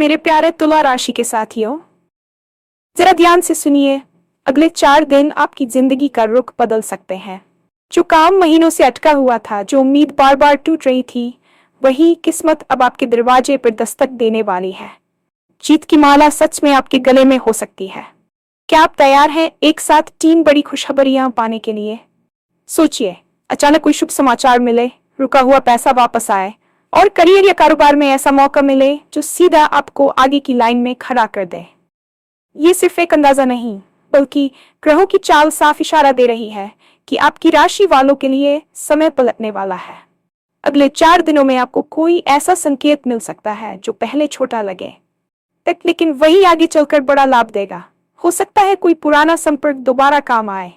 मेरे प्यारे तुला राशि के साथियों, जरा ध्यान से सुनिए। अगले 4 दिन आपकी जिंदगी का रुख बदल सकते हैं। जो काम महीनों से अटका हुआ था, जो उम्मीद बार बार टूट रही थी, वही किस्मत अब आपके दरवाजे पर दस्तक देने वाली है। जीत की माला सच में आपके गले में हो सकती है। क्या आप तैयार हैं एक साथ 3 बड़ी खुशखबरियां पाने के लिए? सोचिए, अचानक कोई शुभ समाचार मिले, रुका हुआ पैसा वापस आए और करियर या कारोबार में ऐसा मौका मिले जो सीधा आपको आगे की लाइन में खड़ा कर दे। ये सिर्फ एक अंदाजा नहीं, बल्कि ग्रहों की चाल साफ इशारा दे रही है कि आपकी राशि वालों के लिए समय पलटने वाला है। अगले 4 दिनों में आपको कोई ऐसा संकेत मिल सकता है जो पहले छोटा लगे, लेकिन वही आगे चलकर बड़ा लाभ देगा। हो सकता है कोई पुराना संपर्क दोबारा काम आए,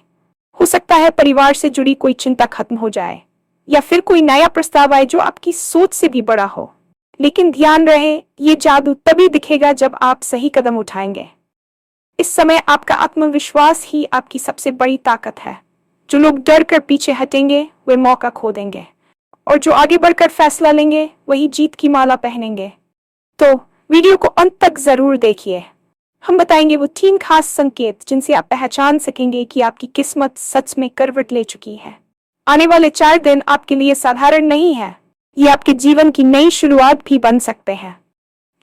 हो सकता है परिवार से जुड़ी कोई चिंता खत्म हो जाए, या फिर कोई नया प्रस्ताव आए जो आपकी सोच से भी बड़ा हो। लेकिन ध्यान रहे, ये जादू तभी दिखेगा जब आप सही कदम उठाएंगे। इस समय आपका आत्मविश्वास ही आपकी सबसे बड़ी ताकत है। जो लोग डर कर पीछे हटेंगे वे मौका खो देंगे, और जो आगे बढ़कर फैसला लेंगे वही जीत की माला पहनेंगे। तो वीडियो को अंत तक जरूर देखिए। हम बताएंगे वो 3 खास संकेत जिनसे आप पहचान सकेंगे कि आपकी किस्मत सच में करवट ले चुकी है। आने वाले 4 दिन आपके लिए साधारण नहीं है, ये आपके जीवन की नई शुरुआत भी बन सकते हैं।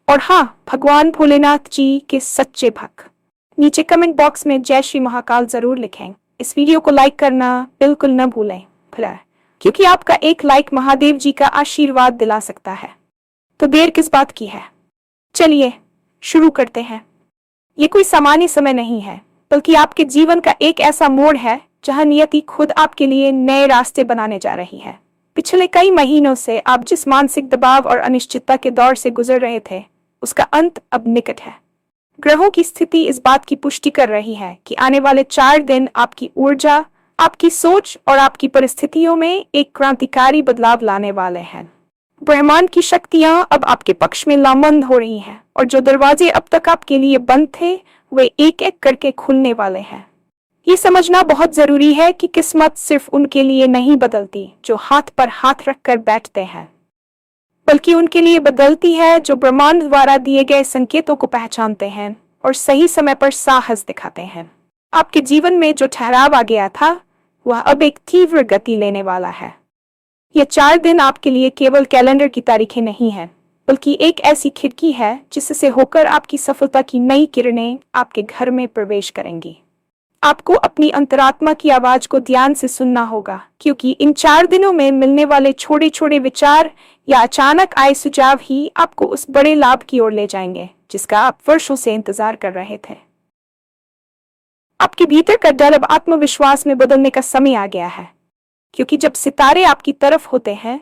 और हाँ, भगवान भोलेनाथ जी के सच्चे भक्त नीचे कमेंट बॉक्स में जय श्री महाकाल जरूर लिखें। इस वीडियो को लाइक करना बिल्कुल न भूलें, क्योंकि आपका एक लाइक महादेव जी का आशीर्वाद दिला सकता है। तो देर किस बात की है, चलिए शुरू करते हैं। ये कोई सामान्य समय नहीं है, बल्कि आपके जीवन का एक ऐसा मोड़ है जहां नियति खुद आपके लिए नए रास्ते बनाने जा रही है। पिछले कई महीनों से आप जिस मानसिक दबाव और अनिश्चितता के दौर से गुजर रहे थे, उसका अंत अब निकट है। ग्रहों की स्थिति इस बात की पुष्टि कर रही है कि आने वाले 4 दिन आपकी ऊर्जा, आपकी सोच और आपकी परिस्थितियों में एक क्रांतिकारी बदलाव लाने वाले हैं। ब्रह्मांड की शक्तियां अब आपके पक्ष में लामबंद हो रही हैं, और जो दरवाजे अब तक आपके लिए बंद थे वे एक एक करके खुलने वाले हैं। ये समझना बहुत जरूरी है कि किस्मत सिर्फ उनके लिए नहीं बदलती जो हाथ पर हाथ रखकर बैठते हैं, बल्कि उनके लिए बदलती है जो ब्रह्मांड द्वारा दिए गए संकेतों को पहचानते हैं और सही समय पर साहस दिखाते हैं। आपके जीवन में जो ठहराव आ गया था, वह अब एक तीव्र गति लेने वाला है। ये 4 दिन आपके लिए केवल कैलेंडर की तारीखें नहीं हैं, बल्कि एक ऐसी खिड़की है जिससे होकर आपकी सफलता की नई किरणें आपके घर में प्रवेश करेंगी। आपको अपनी अंतरात्मा की आवाज को ध्यान से सुनना होगा, क्योंकि इन 4 दिनों में मिलने वाले छोटे छोटे विचार या अचानक आए सुझाव ही आपको उस बड़े लाभ की ओर ले जाएंगे जिसका आप वर्षों से इंतजार कर रहे थे। आपके भीतर का डर अब आत्मविश्वास में बदलने का समय आ गया है, क्योंकि जब सितारे आपकी तरफ होते हैं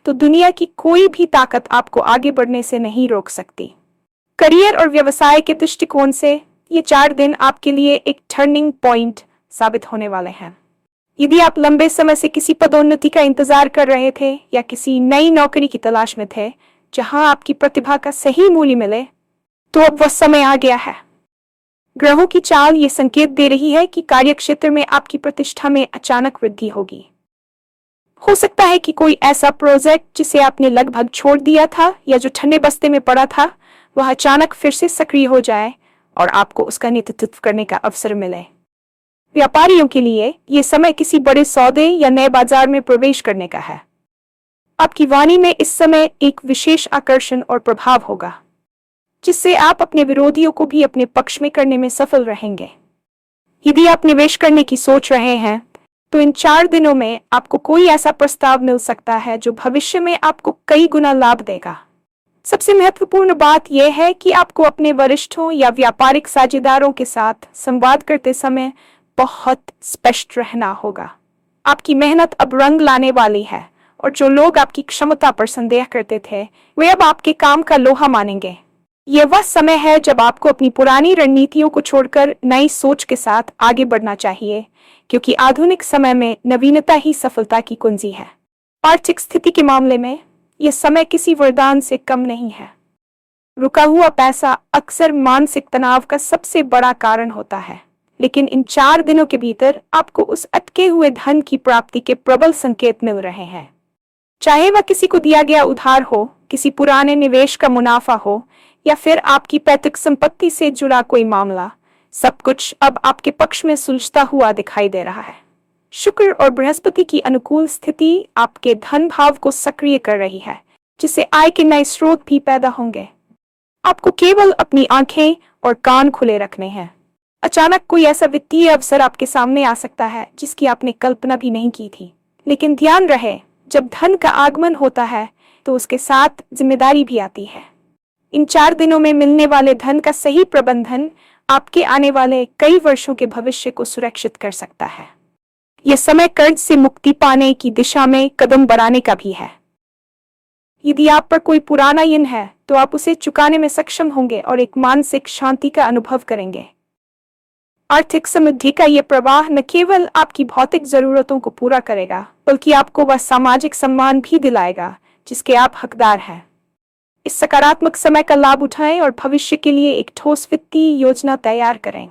तो दुनिया की कोई भी ताकत आपको आगे बढ़ने से नहीं रोक सकती। करियर और व्यवसाय के दृष्टिकोण से ये 4 दिन आपके लिए एक टर्निंग पॉइंट साबित होने वाले हैं। यदि आप लंबे समय से किसी पदोन्नति का इंतजार कर रहे थे या किसी नई नौकरी की तलाश में थे जहां आपकी प्रतिभा का सही मूल्य मिले, तो अब वह समय आ गया है। ग्रहों की चाल ये संकेत दे रही है कि कार्यक्षेत्र में आपकी प्रतिष्ठा में अचानक वृद्धि होगी। हो सकता है कि कोई ऐसा प्रोजेक्ट जिसे आपने लगभग छोड़ दिया था या जो ठंडे बस्ते में पड़ा था, वह अचानक फिर से सक्रिय हो जाए और आपको उसका नेतृत्व करने का अवसर मिले। व्यापारियों के लिए यह समय किसी बड़े सौदे या नए बाजार में प्रवेश करने का है। आपकी वाणी में इस समय एक विशेष आकर्षण और प्रभाव होगा, जिससे आप अपने विरोधियों को भी अपने पक्ष में करने में सफल रहेंगे। यदि आप निवेश करने की सोच रहे हैं, तो इन 4 दिनों में आपको कोई ऐसा प्रस्ताव मिल सकता है जो भविष्य में आपको कई गुना लाभ देगा। सबसे महत्वपूर्ण बात यह है कि आपको अपने वरिष्ठों या व्यापारिक साझेदारों के साथ संवाद करते समय बहुत स्पष्ट रहना होगा। आपकी मेहनत अब रंग लाने वाली है, और जो लोग आपकी क्षमता पर संदेह करते थे वे अब आपके काम का लोहा मानेंगे। यह वह समय है जब आपको अपनी पुरानी रणनीतियों को छोड़कर नई सोच के साथ आगे बढ़ना चाहिए, क्योंकि आधुनिक समय में नवीनता ही सफलता की कुंजी है। आर्थिक स्थिति के मामले में यह समय किसी वरदान से कम नहीं है। रुका हुआ पैसा अक्सर मानसिक तनाव का सबसे बड़ा कारण होता है, लेकिन इन 4 दिनों के भीतर आपको उस अटके हुए धन की प्राप्ति के प्रबल संकेत मिल रहे हैं। चाहे वह किसी को दिया गया उधार हो, किसी पुराने निवेश का मुनाफा हो, या फिर आपकी पैतृक संपत्ति से जुड़ा कोई मामला, सब कुछ अब आपके पक्ष में सुलझता हुआ दिखाई दे रहा है। शुक्र और बृहस्पति की अनुकूल स्थिति आपके धन भाव को सक्रिय कर रही है, जिससे आय के नए स्रोत भी पैदा होंगे। आपको केवल अपनी आंखें और कान खुले रखने हैं। अचानक कोई ऐसा वित्तीय अवसर आपके सामने आ सकता है जिसकी आपने कल्पना भी नहीं की थी। लेकिन ध्यान रहे, जब धन का आगमन होता है तो उसके साथ जिम्मेदारी भी आती है। इन 4 दिनों में मिलने वाले धन का सही प्रबंधन आपके आने वाले कई वर्षों के भविष्य को सुरक्षित कर सकता है। यह समय कर्ज से मुक्ति पाने की दिशा में कदम बढ़ाने का भी है। यदि आप पर कोई पुराना ऋण है तो आप उसे चुकाने में सक्षम होंगे और एक मानसिक शांति का अनुभव करेंगे। आर्थिक समृद्धि का यह प्रवाह न केवल आपकी भौतिक जरूरतों को पूरा करेगा, बल्कि आपको वह सामाजिक सम्मान भी दिलाएगा जिसके आप हकदार हैं। इस सकारात्मक समय का लाभ उठाएं और भविष्य के लिए एक ठोस वित्तीय योजना तैयार करें।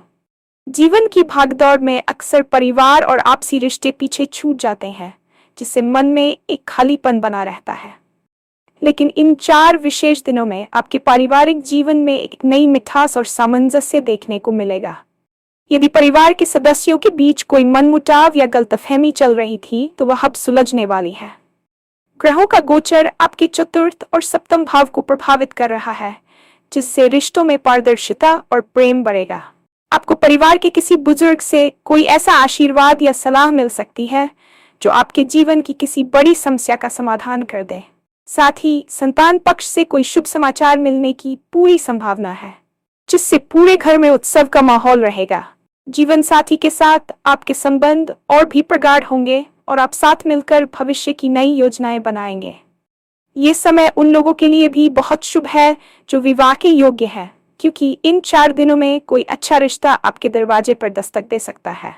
जीवन की भागदौड़ में अक्सर परिवार और आपसी रिश्ते पीछे छूट जाते हैं, जिससे मन में एक खालीपन बना रहता है। लेकिन इन 4 विशेष दिनों में आपके पारिवारिक जीवन में एक नई मिठास और सामंजस्य देखने को मिलेगा। यदि परिवार के सदस्यों के बीच कोई मनमुटाव या गलतफहमी चल रही थी, तो वह अब सुलझने वाली है। ग्रहों का गोचर आपके चतुर्थ और सप्तम भाव को प्रभावित कर रहा है, जिससे रिश्तों में पारदर्शिता और प्रेम बढ़ेगा। आपको परिवार के किसी बुजुर्ग से कोई ऐसा आशीर्वाद या सलाह मिल सकती है जो आपके जीवन की किसी बड़ी समस्या का समाधान कर दे। साथ ही संतान पक्ष से कोई शुभ समाचार मिलने की पूरी संभावना है, जिससे पूरे घर में उत्सव का माहौल रहेगा। जीवन साथी के साथ आपके संबंध और भी प्रगाढ़ होंगे और आप साथ मिलकर भविष्य की नई योजनाएं बनाएंगे। ये समय उन लोगों के लिए भी बहुत शुभ है जो विवाह के योग्य है, क्योंकि इन 4 दिनों में कोई अच्छा रिश्ता आपके दरवाजे पर दस्तक दे सकता है।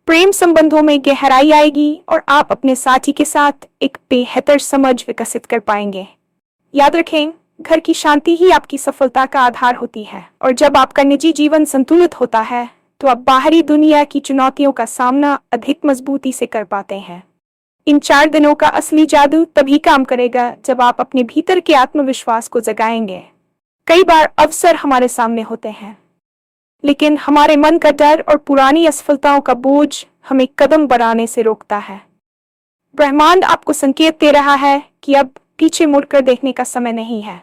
प्रेम संबंधों में गहराई आएगी और आप अपने साथी के साथ एक बेहतर समझ विकसित कर पाएंगे। याद रखें, घर की शांति ही आपकी सफलता का आधार होती है, और जब आपका निजी जीवन संतुलित होता है तो आप बाहरी दुनिया की चुनौतियों का सामना अधिक मजबूती से कर पाते हैं। इन 4 दिनों का असली जादू तभी काम करेगा जब आप अपने भीतर के आत्मविश्वास को जगाएंगे। कई बार अवसर हमारे सामने होते हैं, लेकिन हमारे मन का डर और पुरानी असफलताओं का बोझ हमें कदम बढ़ाने से रोकता है। ब्रह्मांड आपको संकेत दे रहा है कि अब पीछे मुड़कर देखने का समय नहीं है।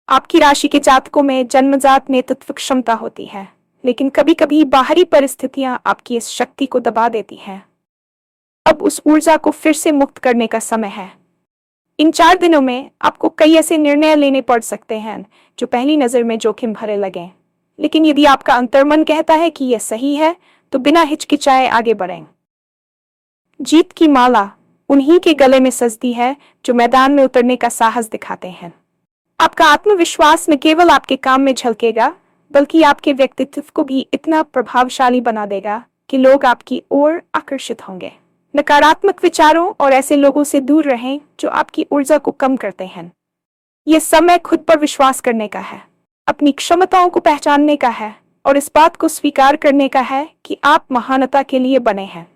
आपकी राशि के जातकों में जन्मजात नेतृत्व क्षमता होती है, लेकिन कभी कभी बाहरी परिस्थितियां आपकी इस शक्ति को दबा देती हैं। अब उस ऊर्जा को फिर से मुक्त करने का समय है। इन 4 दिनों में आपको कई ऐसे निर्णय लेने पड़ सकते हैं जो पहली नजर में जोखिम भरे लगें, लेकिन यदि आपका अंतर्मन कहता है कि यह सही है, तो बिना हिचकिचाए आगे बढ़ें। जीत की माला उन्हीं के गले में सजती है जो मैदान में उतरने का साहस दिखाते हैं। आपका आत्मविश्वास न केवल आपके काम में झलकेगा, बल्कि आपके व्यक्तित्व को भी इतना प्रभावशाली बना देगा कि लोग आपकी ओर आकर्षित होंगे। नकारात्मक विचारों और ऐसे लोगों से दूर रहें जो आपकी ऊर्जा को कम करते हैं। यह समय खुद पर विश्वास करने का है, अपनी क्षमताओं को पहचानने का है और इस बात को स्वीकार करने का है कि आप महानता के लिए बने हैं।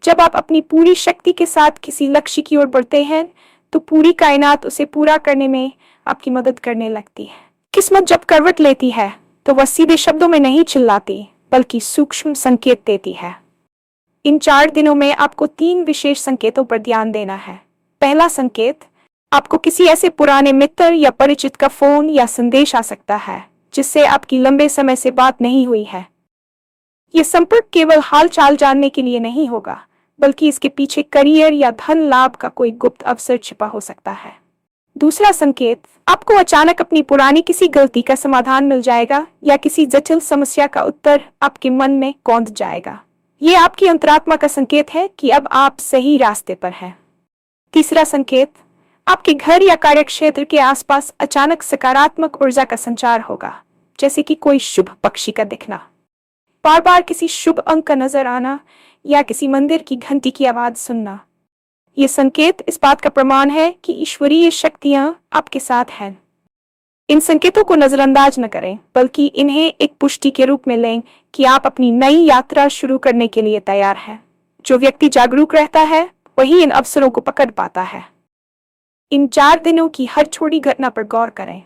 जब आप अपनी पूरी शक्ति के साथ किसी लक्ष्य की ओर बढ़ते हैं, तो पूरी कायनात उसे पूरा करने में आपकी मदद करने लगती है। किस्मत जब करवट लेती है तो वह सीधे शब्दों में नहीं चिल्लाती, बल्कि सूक्ष्म संकेत देती है। इन 4 दिनों में आपको 3 विशेष संकेतों पर ध्यान देना है। पहला संकेत, आपको किसी ऐसे पुराने मित्र या परिचित का फोन या संदेश आ सकता है जिससे आपकी लंबे समय से बात नहीं हुई है। यह संपर्क केवल हाल चाल जानने के लिए नहीं होगा, बल्कि इसके पीछे करियर या धन लाभ का कोई गुप्त अवसर छिपा हो सकता है। दूसरा संकेत, आपको अचानक अपनी पुरानी किसी गलती का समाधान मिल जाएगा या किसी जटिल समस्या का उत्तर आपके मन में कौंध जाएगा। ये आपकी अंतरात्मा का संकेत है कि अब आप सही रास्ते पर हैं। तीसरा संकेत, आपके घर या कार्यक्षेत्र के आसपास अचानक सकारात्मक ऊर्जा का संचार होगा, जैसे कि कोई शुभ पक्षी का दिखना, बार बार किसी शुभ अंक का नजर आना या किसी मंदिर की घंटी की आवाज सुनना। ये संकेत इस बात का प्रमाण है कि ईश्वरीय शक्तियां आपके साथ हैं। इन संकेतों को नजरअंदाज न करें, बल्कि इन्हें एक पुष्टि के रूप में लें कि आप अपनी नई यात्रा शुरू करने के लिए तैयार हैं। जो व्यक्ति जागरूक रहता है वही इन अवसरों को पकड़ पाता है। इन 4 दिनों की हर छोटी घटना पर गौर करें।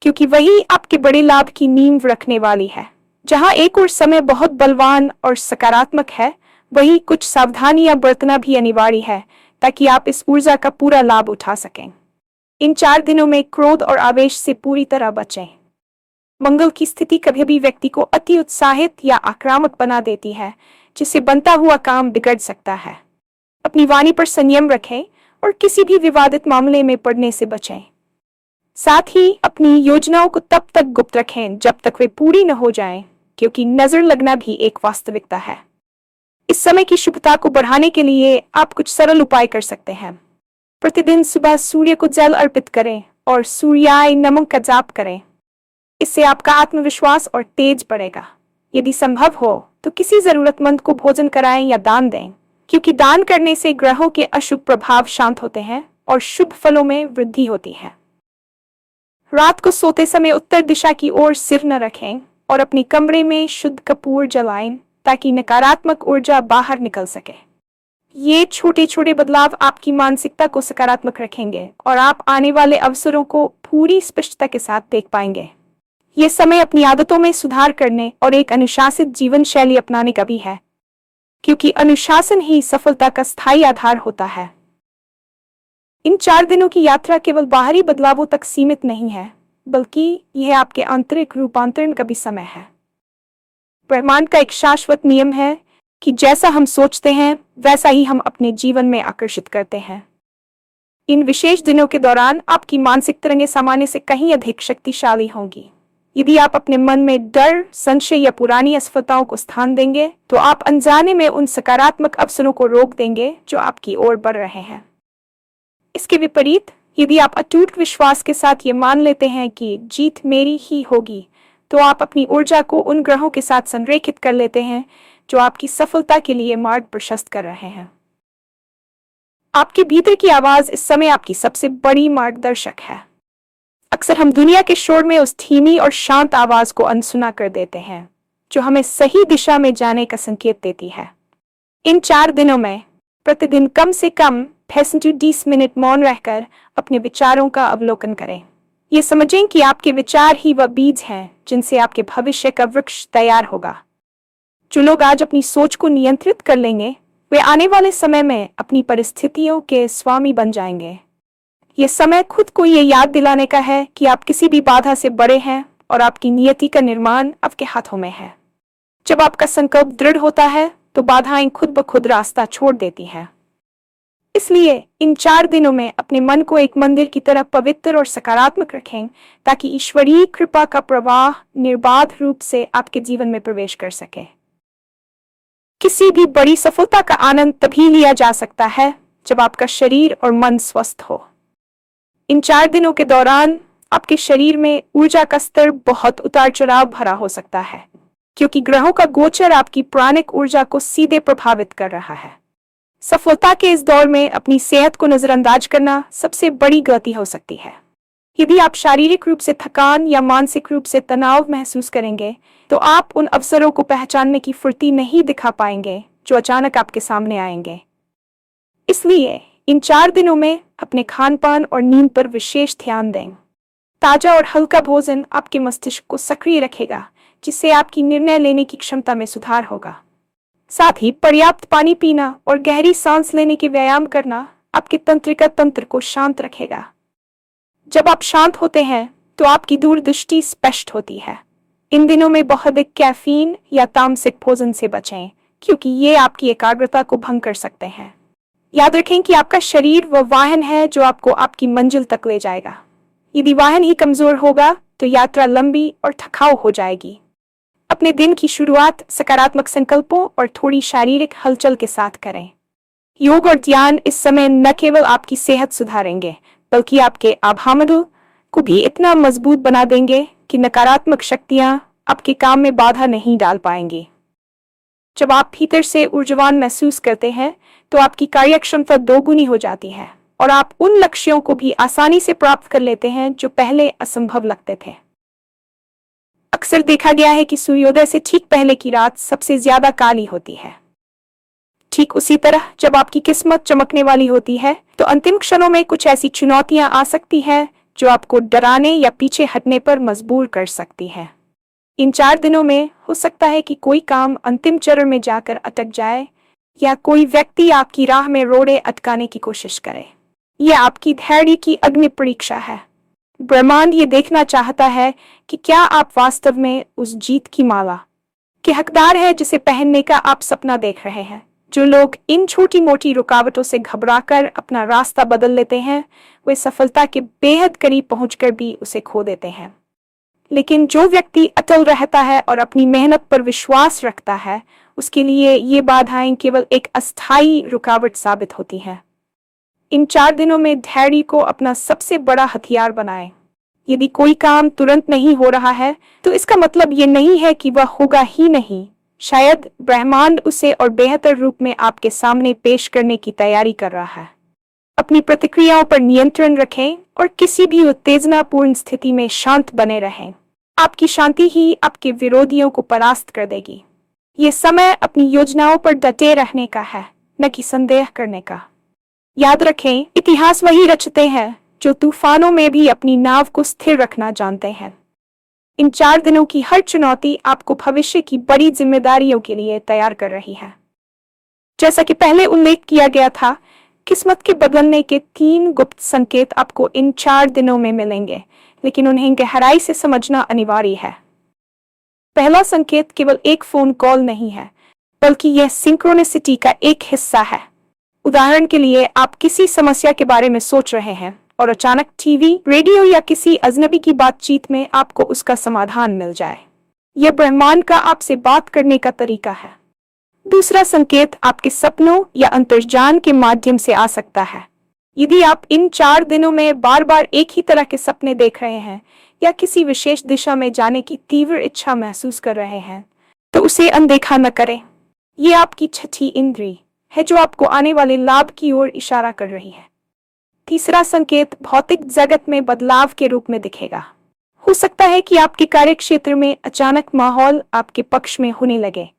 क्योंकि वही आपके बड़े लाभ की नींव रखने वाली है। जहां एक और समय बहुत बलवान और सकारात्मक है, वही कुछ सावधानियां बरतना भी अनिवार्य है ताकि आप इस ऊर्जा का पूरा लाभ उठा सकें। इन 4 दिनों में क्रोध और आवेश से पूरी तरह बचें। मंगल की स्थिति कभी भी व्यक्ति को अति उत्साहित या आक्रामक बना देती है, जिससे बनता हुआ काम बिगड़ सकता है। अपनी वाणी पर संयम रखें और किसी भी विवादित मामले में पड़ने से बचें। साथ ही अपनी योजनाओं को तब तक गुप्त रखें जब तक वे पूरी न हो जाएं, क्योंकि नजर लगना भी एक वास्तविकता है। इस समय की शुभता को बढ़ाने के लिए आप कुछ सरल उपाय कर सकते हैं। प्रतिदिन सुबह सूर्य को जल अर्पित करें और सूर्याय नमः का जाप करें। इससे आपका आत्मविश्वास और तेज बढ़ेगा। यदि संभव हो तो किसी जरूरतमंद को भोजन कराएं या दान दें, क्योंकि दान करने से ग्रहों के अशुभ प्रभाव शांत होते हैं और शुभ फलों में वृद्धि होती है। रात को सोते समय उत्तर दिशा की ओर सिर न रखें और अपने कमरे में शुद्ध कपूर जलाएं ताकि नकारात्मक ऊर्जा बाहर निकल सके। ये छोटे छोटे बदलाव आपकी मानसिकता को सकारात्मक रखेंगे और आप आने वाले अवसरों को पूरी स्पष्टता के साथ देख पाएंगे। ये समय अपनी आदतों में सुधार करने और एक अनुशासित जीवन शैली अपनाने का भी है, क्योंकि अनुशासन ही सफलता का स्थायी आधार होता है। इन 4 दिनों की यात्रा केवल बाहरी बदलावों तक सीमित नहीं है, बल्कि यह आपके आंतरिक रूपांतरण का भी समय है। ब्रह्मांड का एक शाश्वत नियम है कि जैसा हम सोचते हैं वैसा ही हम अपने जीवन में आकर्षित करते हैं। इन विशेष दिनों के दौरान आपकी मानसिक तरंगें सामान्य से कहीं अधिक शक्तिशाली होंगी। यदि आप अपने मन में डर, संशय या पुरानी असफलताओं को स्थान देंगे, तो आप अनजाने में उन सकारात्मक अवसरों को रोक देंगे जो आपकी ओर बढ़ रहे हैं। इसके विपरीत, यदि आप अटूट विश्वास के साथ ये मान लेते हैं कि जीत मेरी ही होगी, तो आप अपनी ऊर्जा को उन ग्रहों के साथ संरेखित कर लेते हैं जो आपकी सफलता के लिए मार्ग प्रशस्त कर रहे हैं। आपके भीतर की आवाज इस समय आपकी सबसे बड़ी मार्गदर्शक है। अक्सर हम दुनिया के शोर में उस धीमी और शांत आवाज को अनसुना कर देते हैं जो हमें सही दिशा में जाने का संकेत देती है। इन 4 दिनों में प्रतिदिन कम से कम 5 से 10 मिनट मौन रहकर अपने विचारों का अवलोकन करें। ये समझें कि आपके विचार ही वह बीज हैं जिनसे आपके भविष्य का वृक्ष तैयार होगा। जो लोग आज अपनी सोच को नियंत्रित कर लेंगे, वे आने वाले समय में अपनी परिस्थितियों के स्वामी बन जाएंगे। ये समय खुद को ये याद दिलाने का है कि आप किसी भी बाधा से बड़े हैं और आपकी नियति का निर्माण आपके हाथों में है। जब आपका संकल्प दृढ़ होता है तो बाधाएं खुद ब खुद रास्ता छोड़ देती हैं। इसलिए इन 4 दिनों में अपने मन को एक मंदिर की तरह पवित्र और सकारात्मक रखें ताकि ईश्वरीय कृपा का प्रवाह निर्बाध रूप से आपके जीवन में प्रवेश कर सके। किसी भी बड़ी सफलता का आनंद तभी लिया जा सकता है जब आपका शरीर और मन स्वस्थ हो। इन 4 दिनों के दौरान आपके शरीर में ऊर्जा का स्तर बहुत उतार चढ़ाव भरा हो सकता है, क्योंकि ग्रहों का गोचर आपकी प्राणिक ऊर्जा को सीधे प्रभावित कर रहा है। सफलता के इस दौर में अपनी सेहत को नजरअंदाज करना सबसे बड़ी गलती हो सकती है। यदि आप शारीरिक रूप से थकान या मानसिक रूप से तनाव महसूस करेंगे, तो आप उन अवसरों को पहचानने की फुर्ती नहीं दिखा पाएंगे जो अचानक आपके सामने आएंगे। इसलिए इन 4 दिनों में अपने खान पान और नींद पर विशेष ध्यान दें। ताजा और हल्का भोजन आपके मस्तिष्क को सक्रिय रखेगा, जिससे आपकी निर्णय लेने की क्षमता में सुधार होगा। साथ ही पर्याप्त पानी पीना और गहरी सांस लेने के व्यायाम करना आपके तंत्रिका तंत्र को शांत रखेगा। जब आप शांत होते हैं तो आपकी दूरदृष्टि स्पष्ट होती है। इन दिनों में बहुत अधिक कैफीन या तामसिक भोजन से बचें, क्योंकि ये आपकी एकाग्रता को भंग कर सकते हैं। याद रखें कि आपका शरीर वह वाहन है जो आपको आपकी मंजिल तक ले जाएगा। यदि वाहन ही कमजोर होगा तो यात्रा लंबी और थकाऊ हो जाएगी। अपने दिन की शुरुआत सकारात्मक संकल्पों और थोड़ी शारीरिक हलचल के साथ करें। योग और ध्यान इस समय न केवल आपकी सेहत सुधारेंगे, बल्कि आपके आभामंडल को भी इतना मजबूत बना देंगे कि नकारात्मक शक्तियां आपके काम में बाधा नहीं डाल पाएंगी। जब आप भीतर से ऊर्जावान महसूस करते हैं तो आपकी कार्यक्षमता दोगुनी हो जाती है और आप उन लक्ष्यों को भी आसानी से प्राप्त कर लेते हैं जो पहले असंभव लगते थे। अक्सर देखा गया है कि सूर्योदय से ठीक पहले की रात सबसे ज्यादा काली होती है। ठीक उसी तरह जब आपकी किस्मत चमकने वाली होती है तो अंतिम क्षणों में कुछ ऐसी चुनौतियां आ सकती हैं जो आपको डराने या पीछे हटने पर मजबूर कर सकती है। इन 4 दिनों में हो सकता है कि कोई काम अंतिम चरण में जाकर अटक जाए या कोई व्यक्ति आपकी राह में रोड़े अटकाने की कोशिश करे। यह आपकी धैर्य की अग्नि परीक्षा है। ब्रह्मांड ये देखना चाहता है कि क्या आप वास्तव में उस जीत की माला के हकदार हैं जिसे पहनने का आप सपना देख रहे हैं। जो लोग इन छोटी मोटी रुकावटों से घबराकर अपना रास्ता बदल लेते हैं, वे सफलता के बेहद करीब पहुंचकर भी उसे खो देते हैं। लेकिन जो व्यक्ति अटल रहता है और अपनी मेहनत पर विश्वास रखता है, उसके लिए ये बाधाएं केवल एक अस्थायी रुकावट साबित होती हैं। इन 4 दिनों में धैर्य को अपना सबसे बड़ा हथियार बनाएं। यदि कोई काम तुरंत नहीं हो रहा है, तो इसका मतलब ये नहीं है कि वह होगा ही नहीं। शायद ब्रह्मांड उसे और बेहतर रूप में आपके सामने पेश करने की तैयारी कर रहा है। अपनी प्रतिक्रियाओं पर नियंत्रण रखें और किसी भी उत्तेजनापूर्ण स्थिति में शांत बने रहें। आपकी शांति ही आपके विरोधियों को परास्त कर देगी। ये समय अपनी योजनाओं पर डटे रहने का है, न कि संदेह करने का। याद रखें, इतिहास वही रचते हैं जो तूफानों में भी अपनी नाव को स्थिर रखना जानते हैं। इन 4 दिनों की हर चुनौती आपको भविष्य की बड़ी जिम्मेदारियों के लिए तैयार कर रही है। जैसा कि पहले उल्लेख किया गया था, किस्मत के बदलने के 3 गुप्त संकेत आपको इन 4 दिनों में मिलेंगे, लेकिन उन्हें गहराई से समझना अनिवार्य है। पहला संकेत केवल एक फोन कॉल नहीं है, बल्कि यह सिंक्रोनिसिटी का एक हिस्सा है। उदाहरण के लिए, आप किसी समस्या के बारे में सोच रहे हैं और अचानक टीवी, रेडियो या किसी अजनबी की बातचीत में आपको उसका समाधान मिल जाए। यह ब्रह्मांड का आपसे बात करने का तरीका है। दूसरा संकेत आपके सपनों या अंतर्ज्ञान के माध्यम से आ सकता है। यदि आप इन 4 दिनों में बार बार एक ही तरह के सपने देख रहे हैं या किसी विशेष दिशा में जाने की तीव्र इच्छा महसूस कर रहे हैं, तो उसे अनदेखा न करें। ये आपकी छठी इंद्री है जो आपको आने वाले लाभ की ओर इशारा कर रही है। तीसरा संकेत भौतिक जगत में बदलाव के रूप में दिखेगा। हो सकता है कि आपके कार्यक्षेत्र में अचानक माहौल आपके पक्ष में होने लगे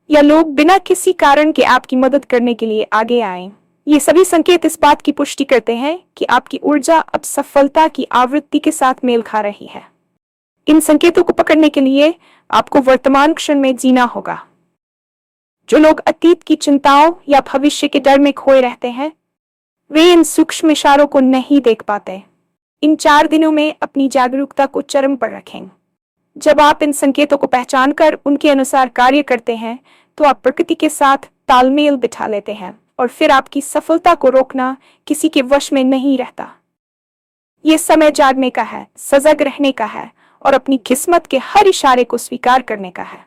या लोग बिना किसी कारण के आपकी मदद करने के लिए आगे आएं। ये सभी संकेत इस बात की पुष्टि करते हैं कि आपकी ऊर्जा अब सफलता की आवृत्ति के साथ मेल खा रही है। इन संकेतों को पकड़ने के लिए आपको वर्तमान क्षण में जीना होगा। जो लोग अतीत की चिंताओं या भविष्य के डर में खोए रहते हैं, वे इन सूक्ष्म इशारों को नहीं देख पाते। इन 4 दिनों में अपनी जागरूकता को चरम पर रखें। जब आप इन संकेतों को पहचानकर उनके अनुसार कार्य करते हैं, तो आप प्रकृति के साथ तालमेल बिठा लेते हैं और फिर आपकी सफलता को रोकना किसी के वश में नहीं रहता। ये समय जागने का है, सजग रहने का है और अपनी किस्मत के हर इशारे को स्वीकार करने का है।